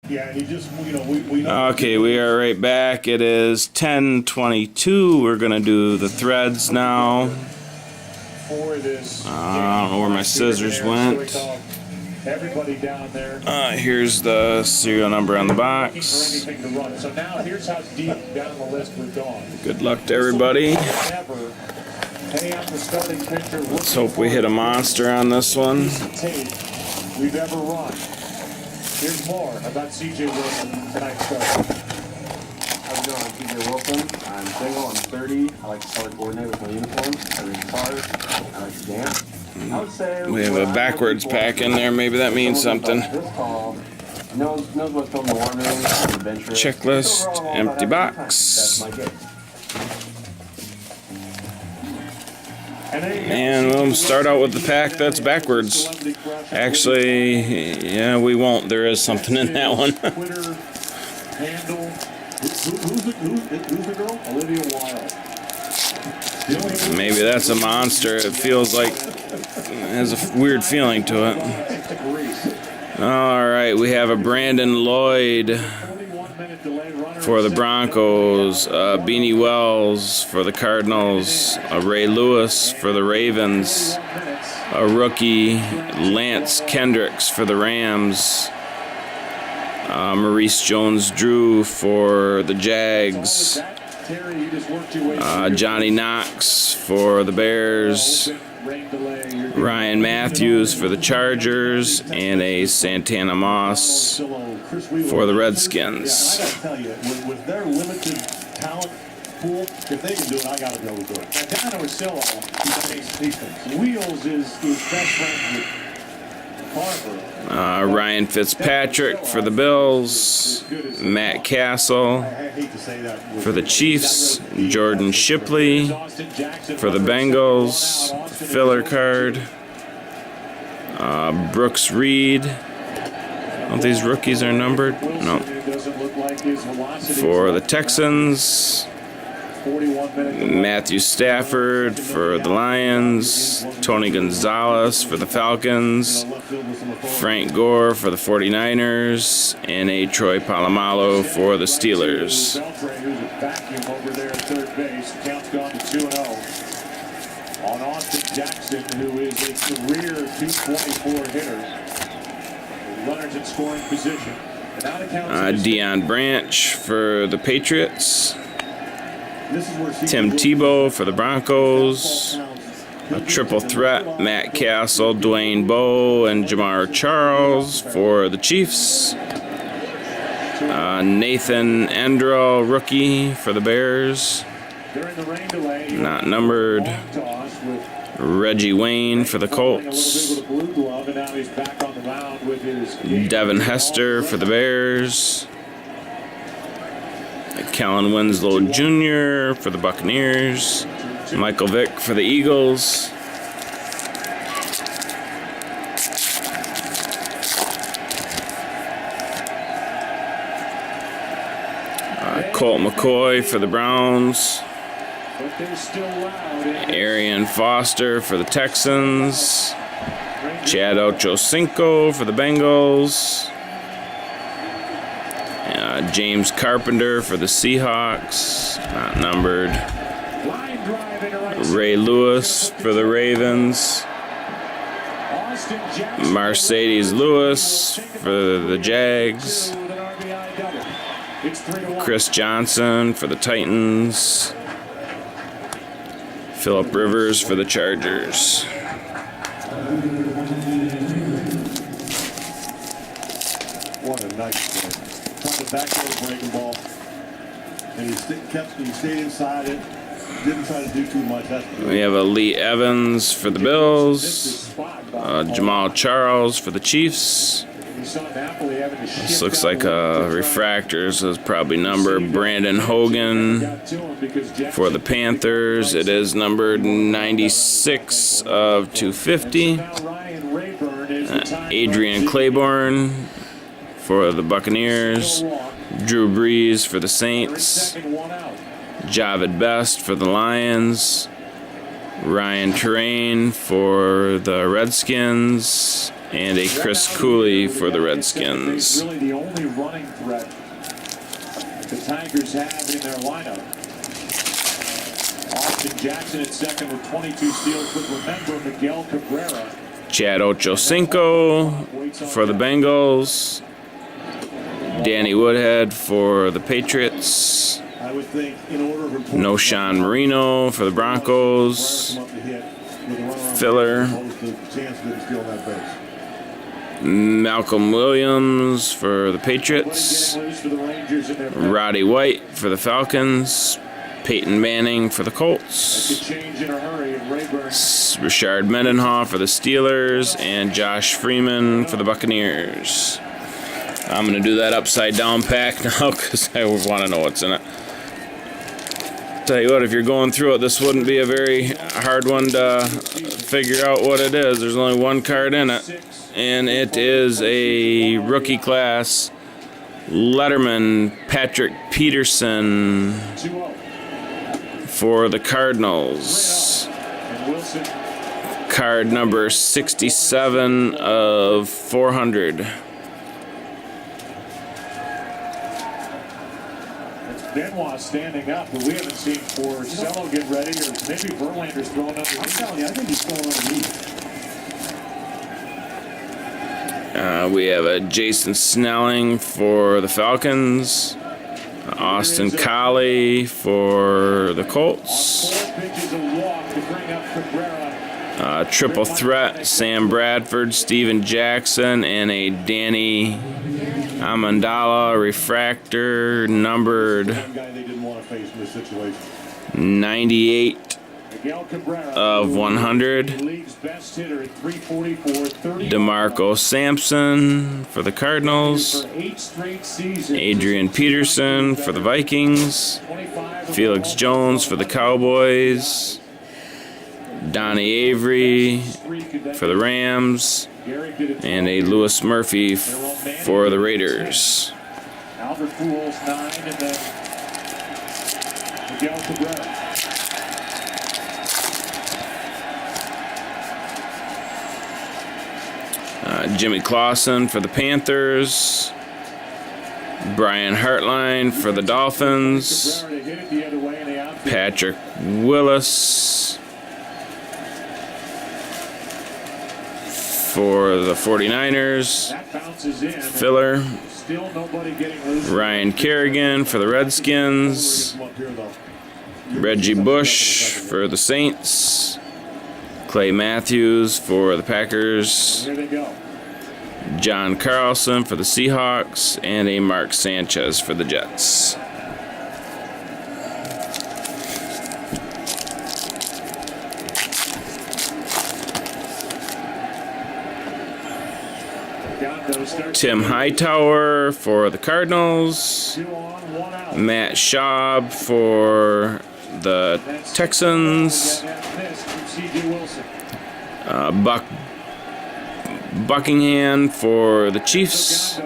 Yeah, he just, we know. Okay, we are right back. It is 10:22. We're gonna do the threads now. For this. I don't know where my scissors went. Everybody down there. Here's the serial number on the box. So now here's how deep down the list we've gone. Good luck to everybody. Let's Let's hope we hit a monster on this one. We've ever run. Here's more about C.J. Wilson, tonight's start. How's it going? I'm C.J. Wilson. I'm single. I'm 30. I like to color coordinate with my uniform. I read cars. I like to dance. I would say We have a backwards pack in there. Maybe that means something. Knows what's on the warm room, the bench room. Checklist, empty box. That's my gift. And we'll start out with the pack that's backwards. Actually, yeah, we won't. There is something in that one. Twitter handle. Who's the girl? Olivia Wilde. Maybe that's a monster. It feels like it has a weird feeling to it. Alright, we have a Brandon Lloyd for the Broncos, Beanie Wells for the Cardinals, Ray Lewis for the Ravens, a rookie, Lance Kendricks for the Rams, Maurice Jones-Drew for the Jags, Johnny Knox for the Bears, Ryan Matthews for the Chargers, and a Santana Moss for the Redskins. I gotta tell you, with their limited talent pool, if they can do it, I gotta be able to do it. And Dino Ursillo, Wheels is best friend with Harper. Ryan Fitzpatrick for the Bills, Matt Castle for the Chiefs, Jordan Shipley for the Bengals, filler card, Brooks Reed. All these rookies are numbered? No. For the Texans, Matthew Stafford for the Lions, Tony Gonzalez for the Falcons, Frank Gore for the 49ers, and a Troy Polamalu for the Steelers. On Austin Jackson, who is a career 224 hitter. Runners in scoring position. Deion Branch for the Patriots, Tim Tebow for the Broncos, a triple threat, Matt Castle, Dwayne Bowe, and Jamar Charles for the Chiefs, Nathan Endrell, rookie for the Bears, not numbered, Reggie Wayne for the Colts, Devin Hester for the Bears, Kellen Winslow Jr. for the Buccaneers, Michael Vick for the Eagles, Colt McCoy for the Browns, Arian Foster for the Texans, Chad Ochocinco for the Bengals, James Carpenter for the Seahawks, not numbered, Ray Lewis for the Ravens, Mercedes Lewis for the Jags, Chris Johnson for the Titans, Phillip Rivers for the Chargers. What a nice play. Tried to backdoor breaking ball. And he stayed inside it. Didn't try to do too much. We have Lee Evans for the Bills, Jamal Charles for the Chiefs. This looks like a refractor, so it's probably numbered Brandon Hogan for the Panthers. It is numbered 96 of 250. Adrian Claiborne for the Buccaneers, Drew Brees for the Saints, Javid Best for the Lions, Ryan Terrain for the Redskins, and a Chris Cooley for the It's Redskins. really the only running threat the Tigers have in their lineup. Austin Jackson at second with 22 steals, but remember Miguel Cabrera. Chad Ochocinco for the Bengals. Danny Woodhead for the Patriots. I would think in order of importance, No Sean Marino for the Broncos. Filler. Malcolm Williams for the Patriots. Roddy White for the Falcons. Peyton Manning for the Colts. Richard Mendenhall for the Steelers. And Josh Freeman for the Buccaneers. I'm going to do that upside down pack now because I want to know what's in it. Tell you what, if you're going through it, this wouldn't be a very hard one to figure out what it is. There's only one card in it, and it is a rookie class Letterman Patrick Peterson for the Cardinals. Card number 67 of 400. Benoit standing up, but we haven't seen Porcello get ready, or maybe Verlander's throwing underneath. I'm telling you, I think he's throwing underneath. We have a Jason Snelling for the Falcons. Austin Collie for the Colts. 4 pitches a walk to bring up Cabrera. Triple threat, Sam Bradford, Steven Jackson, and a Danny Amendola refractor numbered 98 of 100. DeMarco Sampson for the Cardinals. Adrian Peterson for the Vikings. Felix Jones for the Cowboys. Donnie Avery for the Rams. And a Lewis Murphy for the Raiders. Albert Pujols 9, and then Miguel Cabrera. Jimmy Clausen for the Panthers. Brian Hartline for the Dolphins. Patrick Willis for the 49ers. Filler. Ryan Kerrigan for the Redskins. Reggie Bush for the Saints. Clay Matthews for the Packers. John Carlson for the Seahawks. And a Mark Sanchez for the Jets. Tim Hightower for the Cardinals. Matt Schaub for the Texans. Buckingham for the Chiefs.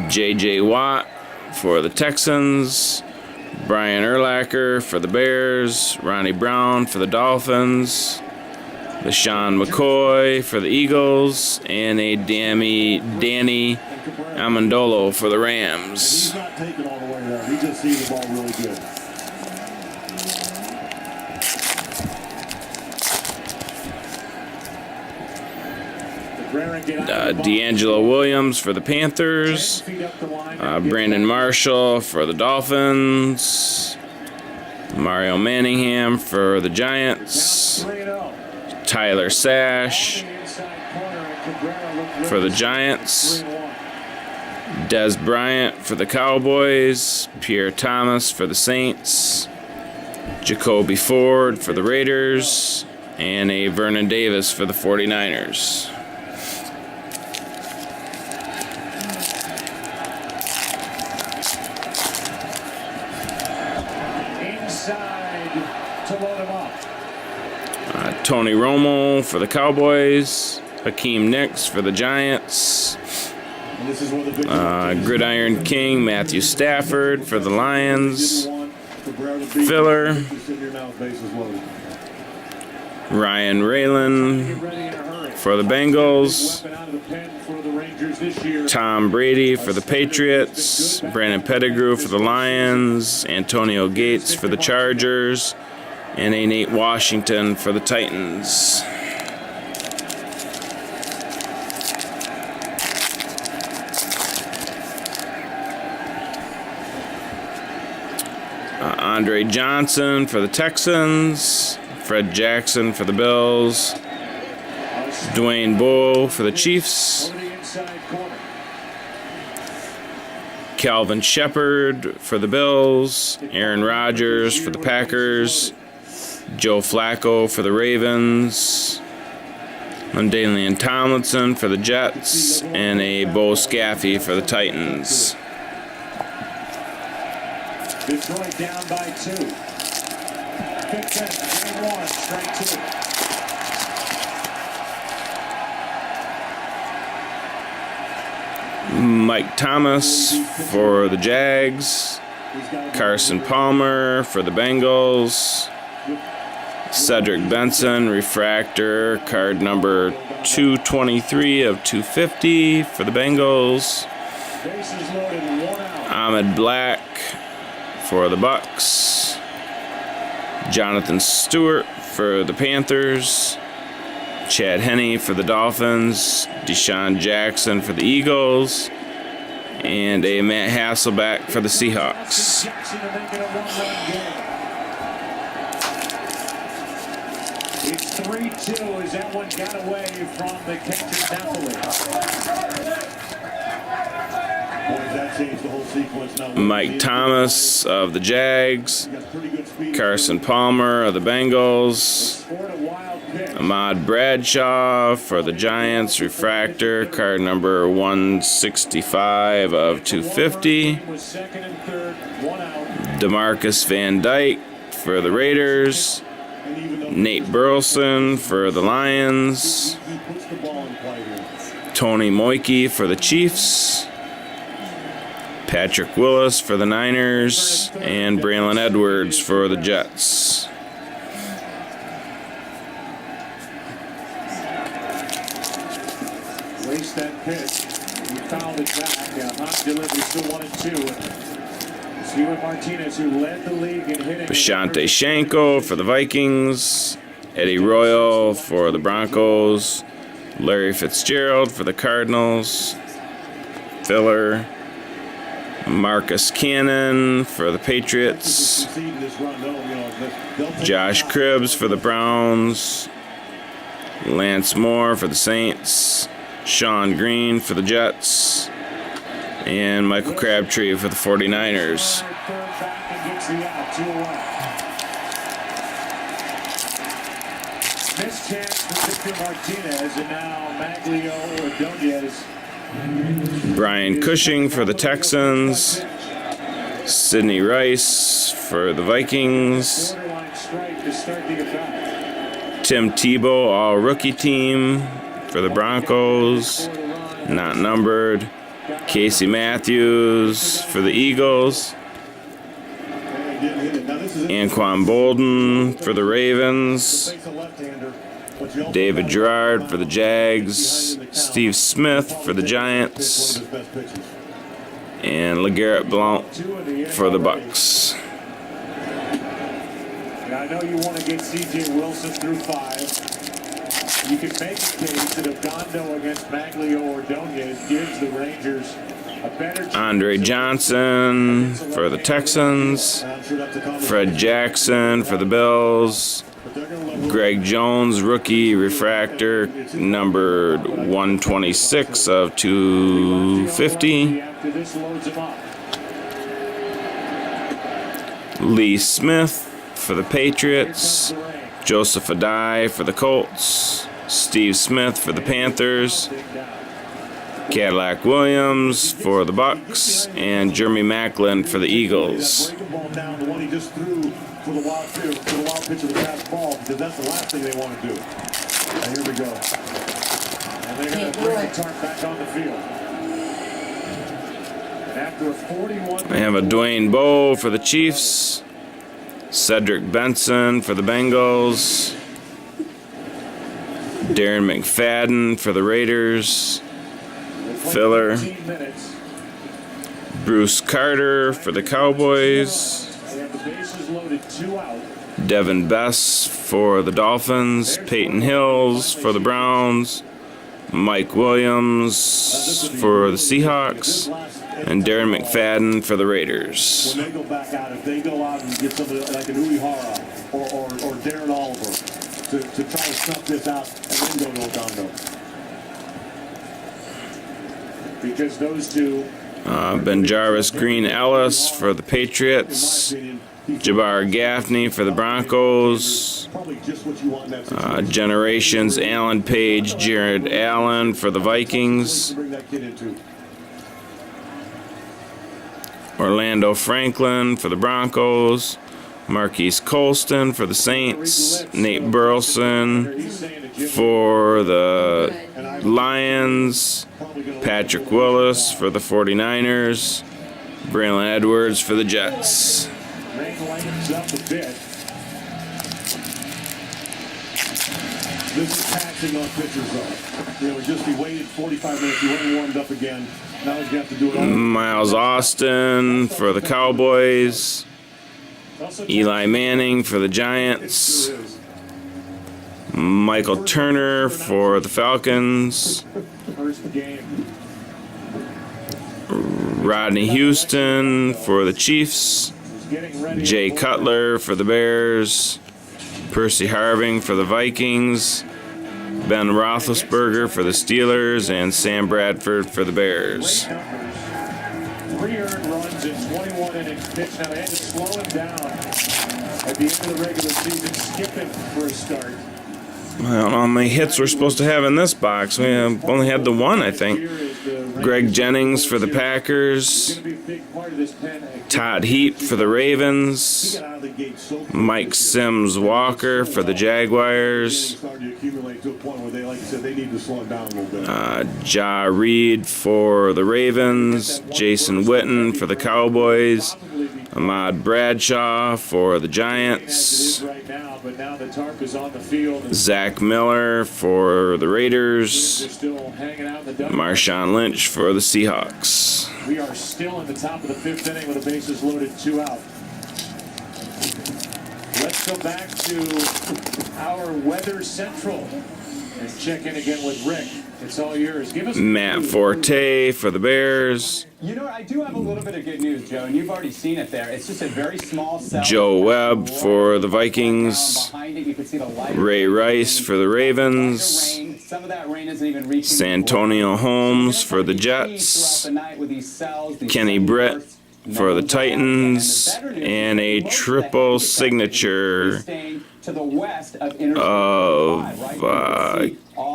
J.J. Watt for the Texans. Brian Urlacher for the Bears. Ronnie Brown for the Dolphins. LaShawn McCoy for the Eagles, and a Danny Amendola for the Rams. He's not taking all the way there. He just sees the ball really good. D'Angelo Williams for the Panthers. Brandon Marshall for the Dolphins. Mario Manningham for the Giants. Tyler Sash for the Giants. Des Bryant for the Cowboys. Pierre Thomas for the Saints. Jacoby Ford for the Raiders. And a Vernon Davis for the 49ers. Tony Romo for the Cowboys. Hakeem Nicks for the Giants. Gridiron King Matthew Stafford for the Lions. Filler. Ryan Raylan Get ready in a hurry. for the Bengals. Weapon out of the pen for the Rangers this year. Tom Brady for the Patriots. Brandon Pettigrew for the Lions. Antonio Gates for the Chargers. And a Nate Washington for the Titans. Andre Johnson for the Texans. Fred Jackson for the Bills. Dwayne Bowe for the Chiefs. Over the inside corner. Calvin Shepard for the Bills. Aaron Rodgers for the Packers. Joe Flacco for the Ravens. Dalian Tomlinson for the Jets. And a Bo Scaffey for the Titans. Detroit down by 2. 15, game 1, strike 2. Mike Thomas for the Jags. Carson Palmer for the Bengals. Cedric Benson, refractor, card number 223 of 250 for the Bengals. Bases loaded, 1 out. Ahmed Black for the Bucks. Jonathan Stewart for the Panthers. Chad Henne for the Dolphins. Deshaun Jackson for the Eagles. And a Matt Hasselbeck for the Seahawks. Jackson to make it a 1-run game. It's 3-2 as that one got away from the catcher Napoli. Boy, that changed the whole sequence. Now, Mike Thomas of the Jags. got pretty good speed. Carson Palmer of the Bengals. Scored a wild pitch. Ahmad Bradshaw for the Giants, refractor, card number 165 of 250. Was second and third, 1 out. DeMarcus Van Dyke for the Raiders. And even though Nate Burleson for the Lions. he puts the ball in play here. Tony Moike for the Chiefs. Patrick Willis for the Niners. And Braylon Edwards for the Jets. Waste that pitch. He fouled it back. Hot delivery, still 1-2. Steven Martinez, who led the league in hitting. Bashante Shanko for the Vikings. Eddie Royal for the Broncos. Larry Fitzgerald for the Cardinals. Filler. Marcus Cannon for the Patriots. Josh Cribbs for the Browns. Lance Moore for the Saints. Sean Green for the Jets. And Michael Crabtree for the 49ers. Missed chance for Victor Martinez, and now Maglio Ordonez. Brian Cushing for the Texans. Sidney Rice for the Vikings. Borderline strike to start the attack. Tim Tebow, all rookie team for the Broncos. Not numbered. Casey Matthews for the Eagles. Anquan Bolden for the Ravens. David Gerard for the Jags. Steve Smith for the Giants. And LeGarrette Blount for the Bucks. And I know you want to get C.J. Wilson through 5. You can make a case that Ogando against Maglio Ordonez gives the Rangers a better chance. Andre Johnson for the Texans. Fred Jackson for the Bills. Greg Jones, rookie, refractor, numbered 126 of 250. After this loads him up. Lee Smith for the Patriots. Joseph Adai for the Colts. Steve Smith for the Panthers. Cadillac Williams for the Bucks. And Jeremy Maclin for the Eagles. Break the ball down to one he just threw for the wild pitch of the fast ball, because that's the last thing they want to do. And here we go. And they're going to bring the tarp back on the field. And after a 41. We have a Dwayne Bowe for the Chiefs. Cedric Benson for the Bengals. Darren McFadden for the Raiders. Filler. 15 minutes. Bruce Carter for the Cowboys. They have the bases loaded, 2 out. Devin Bess for the Dolphins. Peyton Hills for the Browns. Mike Williams for the Seahawks. And Darren McFadden for the Raiders. When they go back out, if they go out and get somebody like an Uehara or Darren Oliver to try to snuff this out and then go to Odondo. Because those two, Ben Jarvis Green Ellis for the in my Patriots. opinion, he's Jabbar Gaffney for the Broncos. probably just what you want in that situation. Generations Alan Page, Jared Allen for the Vikings. To bring that kid into. Orlando Franklin for the Broncos. Marquise Colston for the Saints. Nate Burleson He's saying that Jim for the Lions. Patrick Willis for the 49ers. Braylon Edwards for the Jets. Rain lightens up a bit. This is passing on pitchers though. Just he waited 45 minutes, he went and warmed up again. Now he's got to do it all. Miles Austin for the Cowboys. Eli Manning for the Giants. Sure is. Michael Turner for the Falcons. First game. Rodney Houston for the Chiefs. He's getting ready. Jay Cutler for the Bears. Percy Harving for the Vikings. Ben Roethlisberger for the Steelers. And Sam Bradford for the Bears. Great numbers. 3 earned runs in 21 innings pitched. Now they had to slow him down at the end of the regular season, skipping for a start. I don't know how many hits we're supposed to have in this box. We only had the one, I think. Here is the Greg Jennings for the It's Packers. going to be a big part of this pen. Todd Heap for the He Ravens. got out of the gate so quick Mike this year. Sims Walker for the Jaguars. Starting to accumulate to a point where they, like I said, they need to slow it down a little bit. Ja Reed for the Ravens. Jason Witten for the Cowboys. Probably be Ahmad Bradshaw for the as it Giants. is right now, but now the tarp is on the field and Zach Miller for the Raiders. they're still hanging out in the dugout. Marshawn Lynch for the Seahawks. We are still in the top of the 5th inning with the bases loaded, 2 out. Let's go back to our Weather Central and check in again with Rick. It's all yours. Give us Matt Forte for the Bears. You know what? I do have a little bit of good news, Joe, and you've already seen it there. It's just a very small cell. Joe Webb for the Vikings. Behind it, you can see the light. Ray Rice for the Ravens. Some of that rain isn't even reaching. Santonio Holmes for the Jets. Kenny Britt for the Titans. And a triple signature of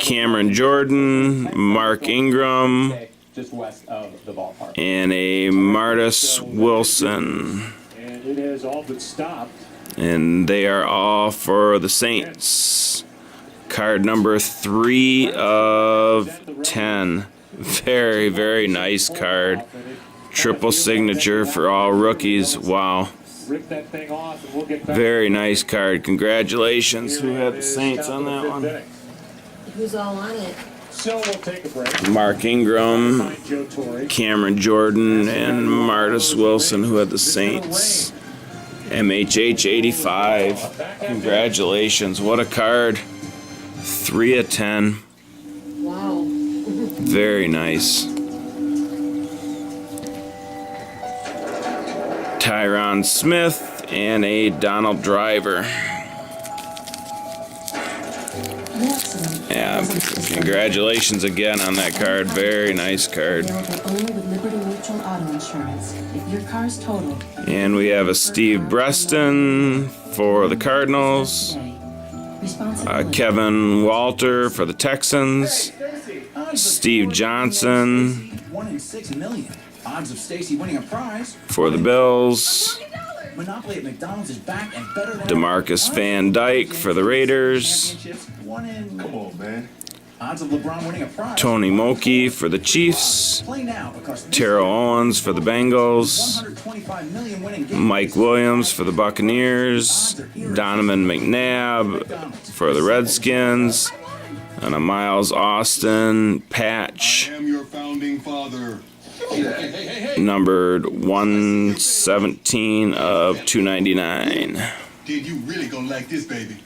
Cameron Jordan, Mark Ingram, just west of the ballpark. and a Martis Wilson. And it has all but stopped. And they are all for the Saints. Card number 3 of 10. Very, very nice card. Triple signature for all rookies. Wow. Rip that thing off and we'll get back. Very nice card. Congratulations. Who had the Saints on that one? Who's all on it? So we'll take a break. Mark Ingram, Find Joe Torre. Cameron Jordan, and Martis Wilson, who had the Saints. MHH 85. Congratulations. What a card. 3 of 10. Wow. Very nice. Tyron Smith and a Donald Driver. Excellent. Yeah, congratulations again on that card. Very nice card. Available only with Liberty Mutual Auto Insurance. If your car's totaled, And we have a Steve Breston for the Cardinals. today. Responsibility. Kevin Walter for the Texans. Steve Johnson 1 in 6 million. Odds of Stacy winning a prize. for the Bills. Monopoly at McDonald's is back and better than DeMarcus Van Dyke for the Raiders. Championships, 1 in. Come on, man. Odds of LeBron winning a prize. Tony Moki for the Chiefs. Play now because this Terrell Owens for the Bengals. 125 million winning game. Mike Williams for the Buccaneers. Donovan McNabb for the Redskins. And a Miles Austin patch, I am your founding father. numbered 117 of 299. Did you really gonna like this, baby?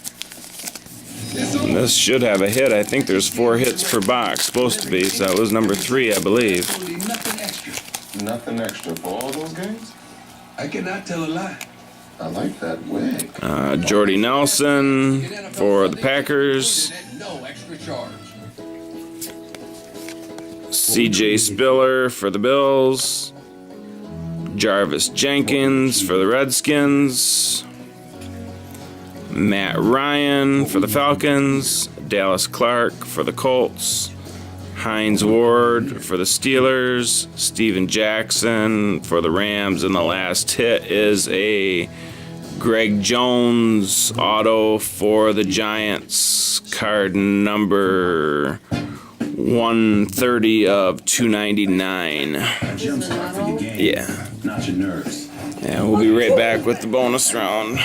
And this should have a hit. I think there's 4 hits per box, supposed to be. So that was number 3, I believe. Nothing extra. Nothing extra for all those games? I cannot tell a lie. I like that wig. Jordy Nelson for the Packers. No extra charge. C.J. Spiller for the Bills. Jarvis Jenkins for the Redskins. Matt Ryan for the Falcons. Dallas Clark for the Colts. Hines Ward for the Steelers. Steven Jackson for the Rams. And the last hit is a Greg Jones auto for the Giants. Card number 130 of 299. A jump start for your game. Yeah. Not your nerves. Yeah, we'll be right back with the bonus round.